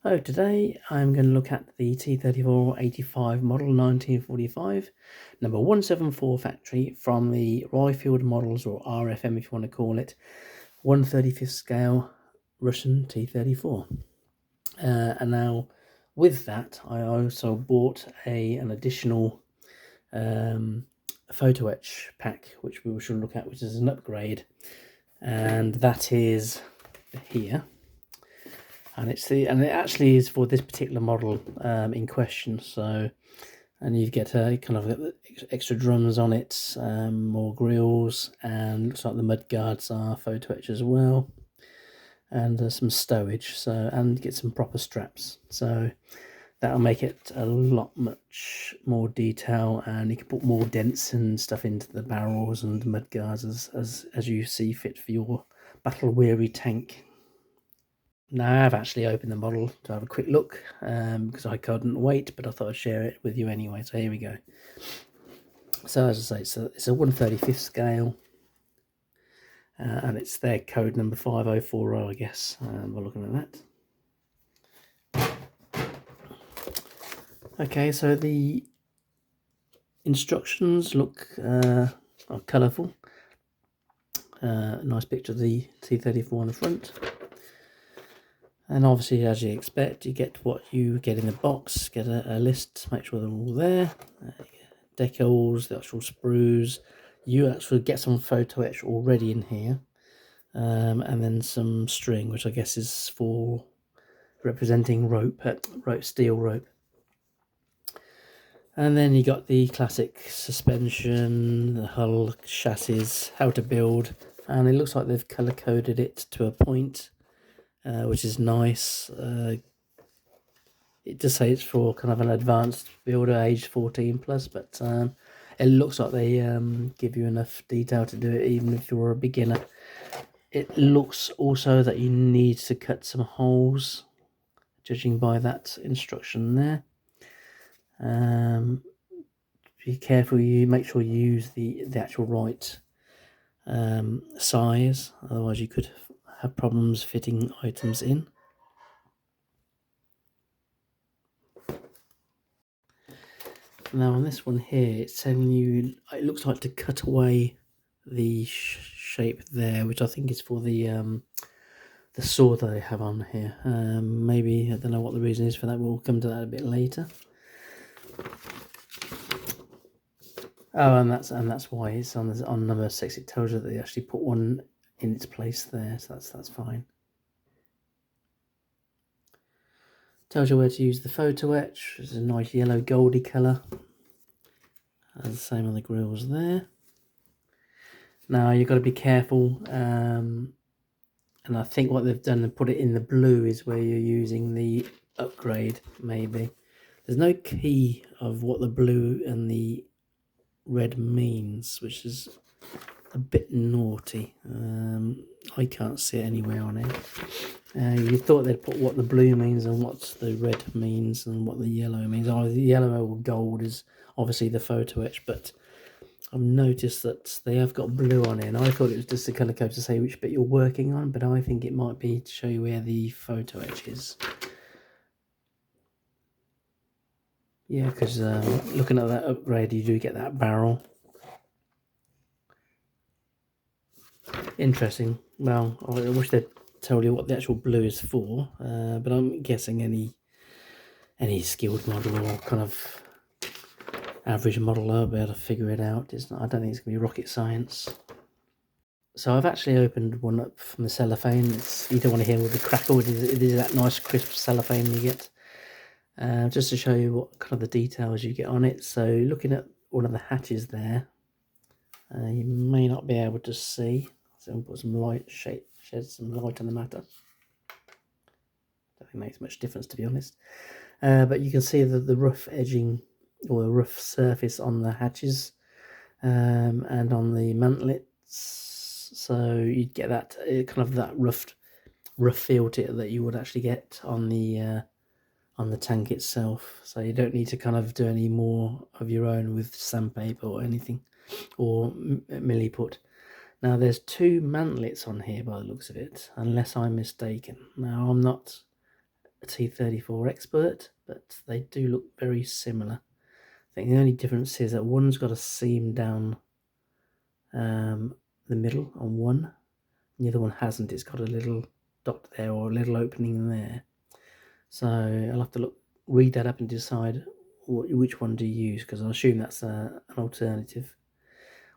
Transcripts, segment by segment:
Oh, today I'm going to look at the T34 85 model 1945, number 174 factory from the Ryefield Models, or RFM if you want to call it, 1/35th scale Russian T34. And now with that, I also bought an additional photo etch pack, which we should look at, which is an upgrade, and that is here. And it actually is for this particular model in question. So, and you get a kind of extra drums on it, more grills, and looks like the mud guards are photo etch as well, and some stowage. So, and get some proper straps. So that'll make it a lot much more detail, and you can put more dents and stuff into the barrels and mud guards as you see fit for your battle weary tank. Now I've actually opened the model to have a quick look because I couldn't wait, but I thought I'd share it with you anyway. So here we go. So as I say, it's a 1/35th scale, and it's their code number 5040, I guess. We're looking at that. Okay, so the instructions look are colourful. Nice picture of the T34 on the front. And obviously, as you expect, you get what you get in the box. Get a list, make sure they're all there. Decals, the actual sprues. You actually get some photo etch already in here. And then some string, which I guess is for representing steel rope. And then you got the classic suspension, the hull, chassis, how to build. And it looks like they've color-coded it to a point. Which is nice. It does say it's for kind of an advanced builder, age 14 plus, but it looks like they give you enough detail to do it even if you're a beginner. It looks also that you need to cut some holes, judging by that instruction there. Be careful, you make sure you use the actual right size, otherwise you could have problems fitting items in. Now on this one here, it's telling you, it looks like to cut away the shape there, which I think is for the saw that they have on here. Maybe, I don't know what the reason is for that, we'll come to that a bit later. Oh, and that's why it's on number 6. It tells you that they actually put one in its place there, so that's fine. Tells you where to use the photo etch. It's a nice yellow goldy colour. And the same on the grills there. Now you've got to be careful, and I think what they've done and put it in the blue is where you're using the upgrade. Maybe there's no key of what the blue and the red means, which is a bit naughty. I can't see it anywhere on it. You thought they'd put what the blue means and what the red means and what the yellow means. Either the yellow or gold is obviously the photo etch, but I've noticed that they have got blue on it, and I thought it was just a colour code to say which bit you're working on, but I think it might be to show you where the photo etch is. Yeah, because looking at that upgrade, you do get that barrel. Interesting. Well, I wish they'd told you what the actual blue is for, but I'm guessing any skilled model or kind of average model will be able to figure it out. It's not, I don't think it's going to be rocket science. So I've actually opened one up from the cellophane. You don't want to hear all the crackle. It is that nice crisp cellophane you get. Just to show you what kind of the details you get on it. So looking at one of the hatches there, you may not be able to see. So I'll put some light, shed some light on the matter. Don't think it makes much difference, to be honest. But you can see the rough edging or the rough surface on the hatches and on the mantlets. So you'd get that kind of that rough feel to it that you would actually get on the tank itself. So you don't need to kind of do any more of your own with sandpaper or anything, or milliput. Now there's 2 mantlets on here by the looks of it, unless I'm mistaken. Now I'm not T34 Expert, but they do look very similar. I think the only difference is that one's got a seam down the middle on one, and the other one hasn't. It's got a little dot there or a little opening there. So I'll have to read that up and decide which one to use, because I assume that's an alternative.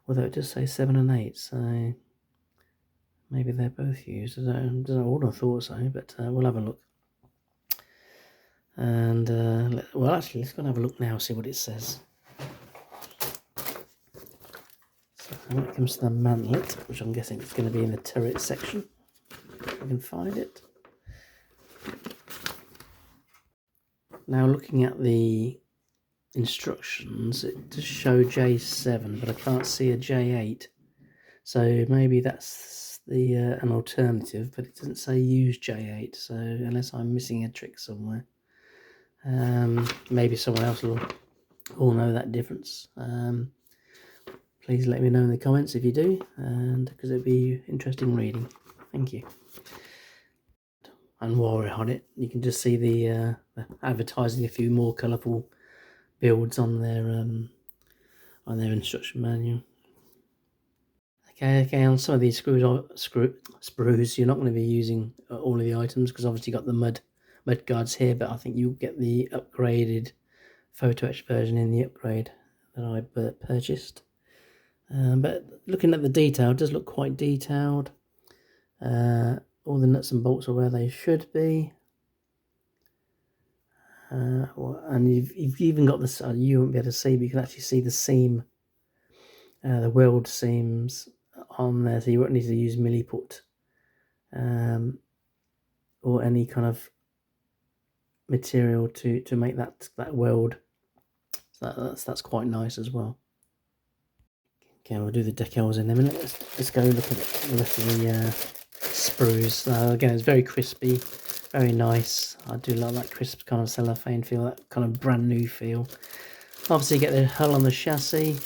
Although it does say 7 and 8, so maybe they're both used. I don't know, I thought so, but we'll have a look. And well, actually, let's go and have a look now, see what it says. So when it comes to the mantlet, which I'm guessing is going to be in the turret section, if I can find it. Now, looking at the instructions, it does show J7, but I can't see a J8. So maybe that's the an alternative, but it doesn't say use J8. So unless I'm missing a trick somewhere, maybe someone else will know that difference. Please let me know in the comments if you do, and because it'd be interesting reading. Thank you. And while we're on it, you can just see the advertising a few more colourful builds on their instruction manual. Okay, on some of these sprues, you're not going to be using all of the items, because obviously you've got the mud guards here, but I think you'll get the upgraded photo-etched version in the upgrade that I purchased. But looking at the detail, it does look quite detailed. All the nuts and bolts are where they should be. And you've even got this, you won't be able to see, but you can actually see the seam, the weld seams on there, so you won't need to use milliput or any kind of material to make that weld. So that's quite nice as well. Okay, we'll do the decals in a minute. Let's go look at the rest of the sprues. Again, it's very crispy, very nice. I do like that crisp kind of cellophane feel, that kind of brand new feel. Obviously you get the hull on the chassis,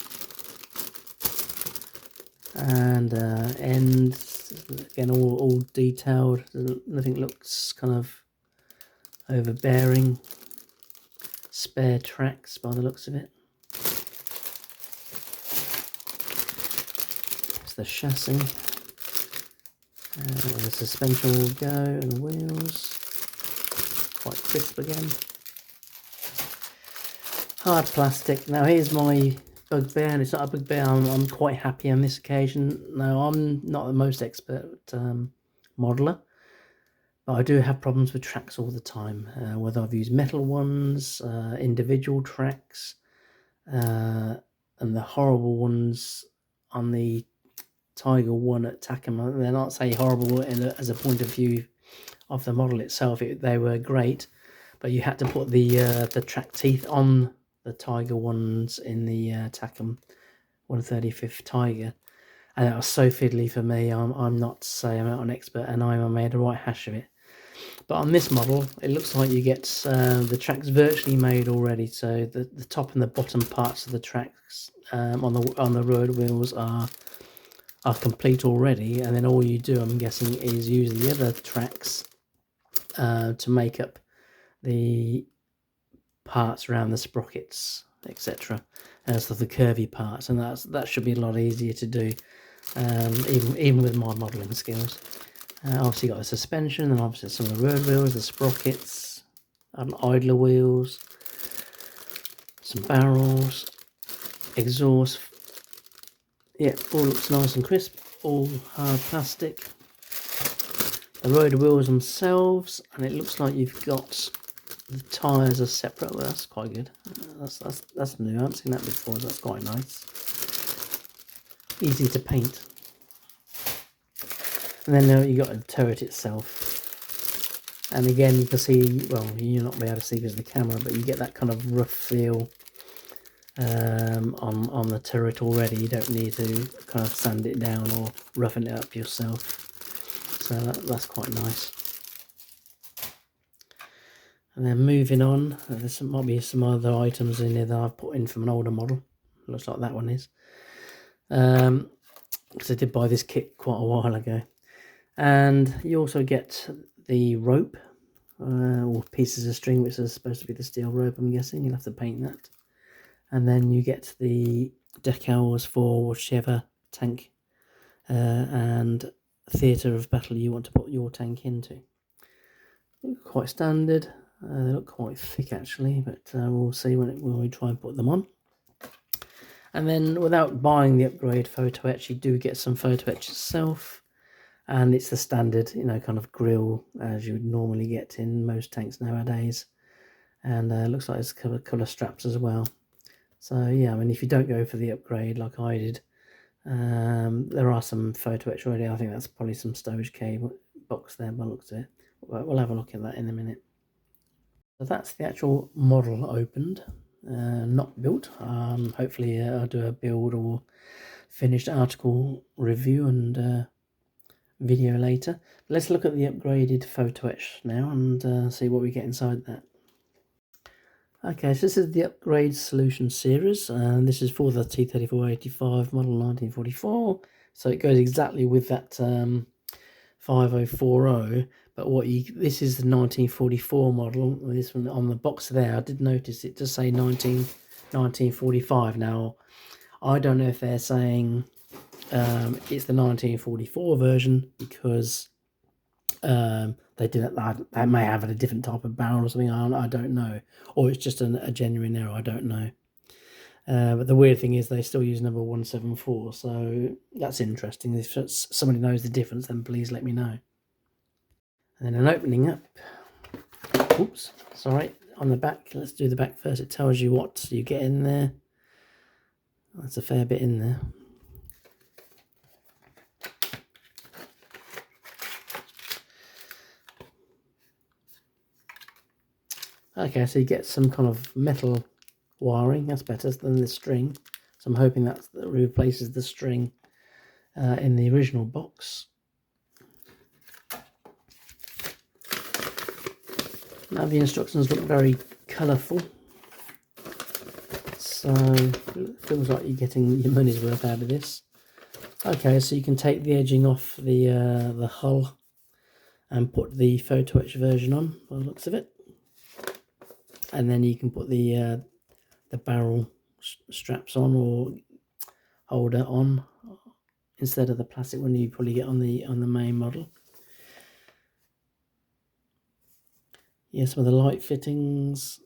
and ends, again all detailed. Nothing looks kind of overbearing. Spare tracks by the looks of it. It's the chassis. Where the suspension will go, and the wheels. Quite crisp again. Hard plastic. Now here's my bugbear, and it's not a bugbear I'm quite happy on this occasion. Now, I'm not the most expert modeler, but I do have problems with tracks all the time, whether I've used metal ones, individual tracks, and the horrible ones on the Tiger 1 at Takom. They're not say horrible as a point of view of the model itself. They were great, but you had to put the track teeth on the Tiger ones in the Takom 135th Tiger, and that was so fiddly for me. I'm not an expert, and I made a right hash of it. But on this model, it looks like you get the tracks virtually made already. So the top and the bottom parts of the tracks on the road wheels are complete already, and then all you do, I'm guessing, is use the other tracks to make up the parts around the sprockets, etc. So the curvy parts, and that should be a lot easier to do, even with my modelling skills. Obviously got the suspension, and obviously some of the road wheels, the sprockets, idler wheels, some barrels, exhaust. Yeah, all looks nice and crisp, all hard plastic. The road wheels themselves, and it looks like you've got the tyres are separate. Well, that's quite good. That's new. I haven't seen that before. So that's quite nice. Easy to paint. And then you got the turret itself. And again, you can see, well, you're not be able to see because of the camera, but you get that kind of rough feel on the turret already. You don't need to kind of sand it down or roughen it up yourself. So that's quite nice. And then moving on, might be some other items in here that I've put in from an older model. Looks like that one is. Because I did buy this kit quite a while ago. And you also get the rope, or pieces of string, which is supposed to be the steel rope, I'm guessing. You'll have to paint that. And then you get the decals for whichever tank and theatre of battle you want to put your tank into. Quite standard. They look quite thick actually, but we'll see when we try and put them on. And then without buying the upgrade Photo-etch, you do get some Photo-etch itself. And it's the standard, kind of grill as you would normally get in most tanks nowadays. And it looks like it's colour straps as well. So yeah, I mean, if you don't go for the upgrade like I did, there are some Photo-etch already. I think that's probably some stowage cable box there by the looks of it. We'll have a look at that in a minute. So that's the actual model opened, not built. Hopefully I'll do a build or finished article review and video later. Let's look at the upgraded Photo-etch now and see what we get inside that. Okay, so this is the Upgrade Solution Series, and this is for the T3485 model 1944. So it goes exactly with that 5040, but this is the 1944 model. This one on the box there, I did notice it does say 1945. Now, I don't know if they're saying it's the 1944 version because they may have a different type of barrel or something. I don't know, or it's just a genuine error. I don't know. But the weird thing is they still use number 174, so that's interesting. If somebody knows the difference, then please let me know. And then an opening up. Oops, sorry. On the back, let's do the back first. It tells you what you get in there. That's a fair bit in there. Okay, so you get some kind of metal wiring. That's better than the string. So I'm hoping that replaces the string in the original box. Now the instructions look very colourful. So it feels like you're getting your money's worth out of this. Okay, so you can take the edging off the hull and put the Photo-etch version on by the looks of it. And then you can put the barrel straps on or holder on instead of the plastic one you probably get on the main model. Yeah, some of the light fittings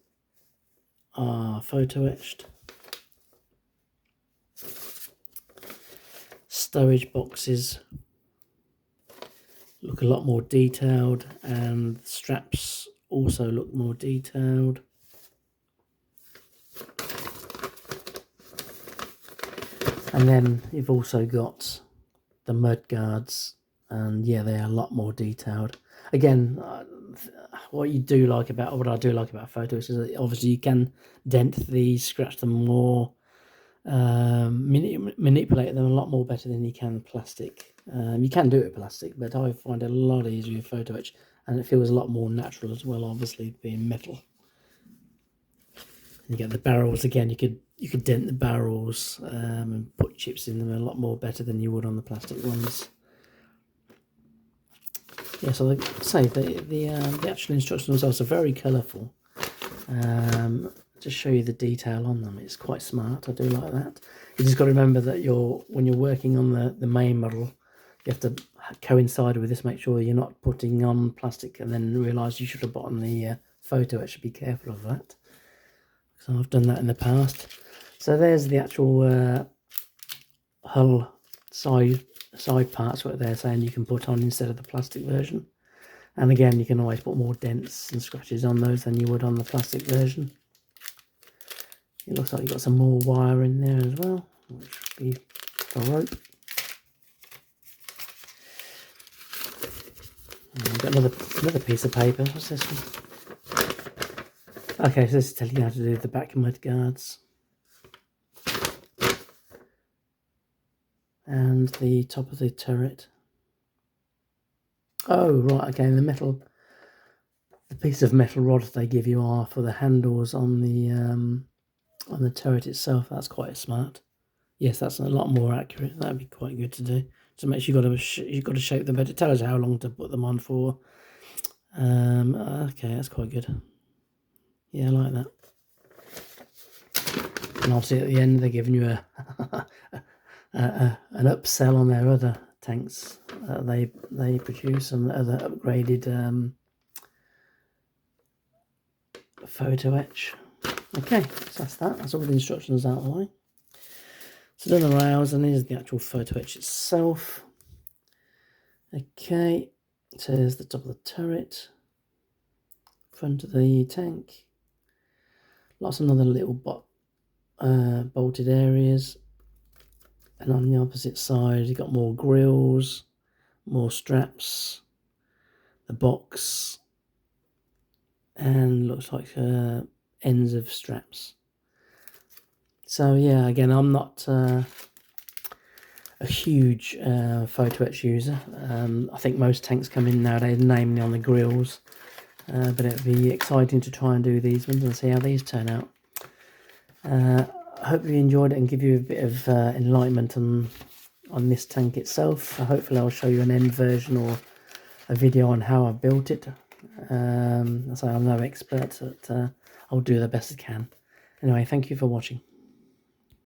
are Photo-etched. Stowage boxes look a lot more detailed, and the straps also look more detailed. And then you've also got the mud guards, and yeah, they are a lot more detailed. Again, what I do like about Photo-etch is that obviously you can dent these, scratch them more, manipulate them a lot more better than you can plastic. You can do it with plastic, but I find it a lot easier with Photo-etch, and it feels a lot more natural as well, obviously being metal. You get the barrels again. You could dent the barrels and put chips in them a lot more better than you would on the plastic ones. Yeah, so like I say, the actual instructions are also very colourful. Just show you the detail on them. It's quite smart. I do like that. You just got to remember that when you're working on the main model, you have to coincide with this. Make sure you're not putting on plastic and then realise you should have put on the Photo-etch. Be careful of that. So I've done that in the past. So there's the actual hull side parts, what they're saying you can put on instead of the plastic version. And again, you can always put more dents and scratches on those than you would on the plastic version. It looks like you've got some more wire in there as well, which should be a rope. And we've got another piece of paper. What's this one? Okay, so this is telling you how to do the back mud guards. And the top of the turret. Oh, right, okay, the piece of metal rod they give you are for the handles on the turret itself. That's quite smart. Yes, that's a lot more accurate. That'd be quite good to do. So make sure you've got to shape them better. Tell us how long to put them on for. Okay, that's quite good. Yeah, I like that. And obviously at the end they're giving you an upsell on their other tanks they produce, and other upgraded Photo-etch. Okay, so that's that. That's all the instructions out of the way. So done the rails, and here's the actual Photo-etch itself. Okay, so there's the top of the turret, front of the tank, lots of other little bolted areas, and on the opposite side you've got more grills, more straps, the box, and looks like ends of straps. So yeah, again, I'm not a huge Photo-etch user. I think most tanks come in nowadays, namely on the grills, but it'd be exciting to try and do these ones and see how these turn out. I hope you enjoyed it and give you a bit of enlightenment on this tank itself. Hopefully I'll show you an end version or a video on how I built it. So I'm no expert, but I'll do the best I can. Anyway, thank you for watching.